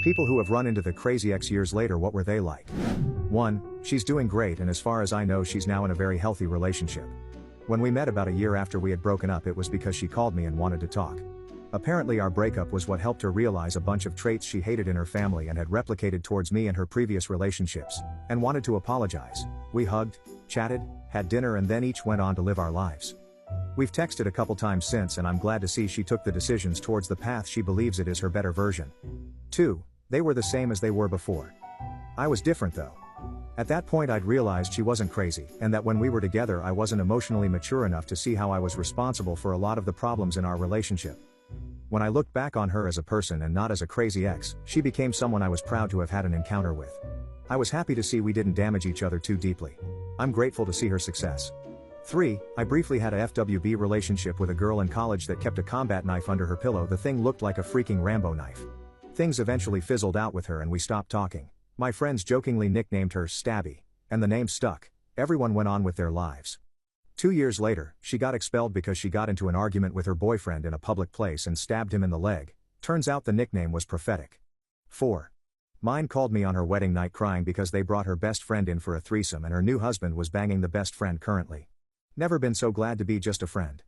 People who have run into the crazy ex years later, what were they like? 1. She's doing great, and as far as I know she's now in a very healthy relationship. When we met about a year after we had broken up, it was because she called me and wanted to talk. Apparently our breakup was what helped her realize a bunch of traits she hated in her family and had replicated towards me in her previous relationships, and wanted to apologize. We hugged, chatted, had dinner, and then each went on to live our lives. We've texted a couple times since, and I'm glad to see she took the decisions towards the path she believes it is her better version. 2. They were the same as they were before. I was different though. At that point I'd realized she wasn't crazy, and that when we were together I wasn't emotionally mature enough to see how I was responsible for a lot of the problems in our relationship. When I looked back on her as a person and not as a crazy ex, she became someone I was proud to have had an encounter with. I was happy to see we didn't damage each other too deeply. I'm grateful to see her success. 3. I briefly had a FWB relationship with a girl in college that kept a combat knife under her pillow. The thing looked like a freaking Rambo knife. Things eventually fizzled out with her and we stopped talking. My friends jokingly nicknamed her Stabby, and the name stuck. Everyone went on with their lives. 2 years later, she got expelled because she got into an argument with her boyfriend in a public place and stabbed him in the leg. Turns out the nickname was prophetic. 4. Mine called me on her wedding night crying because they brought her best friend in for a threesome and her new husband was banging the best friend currently. Never been so glad to be just a friend.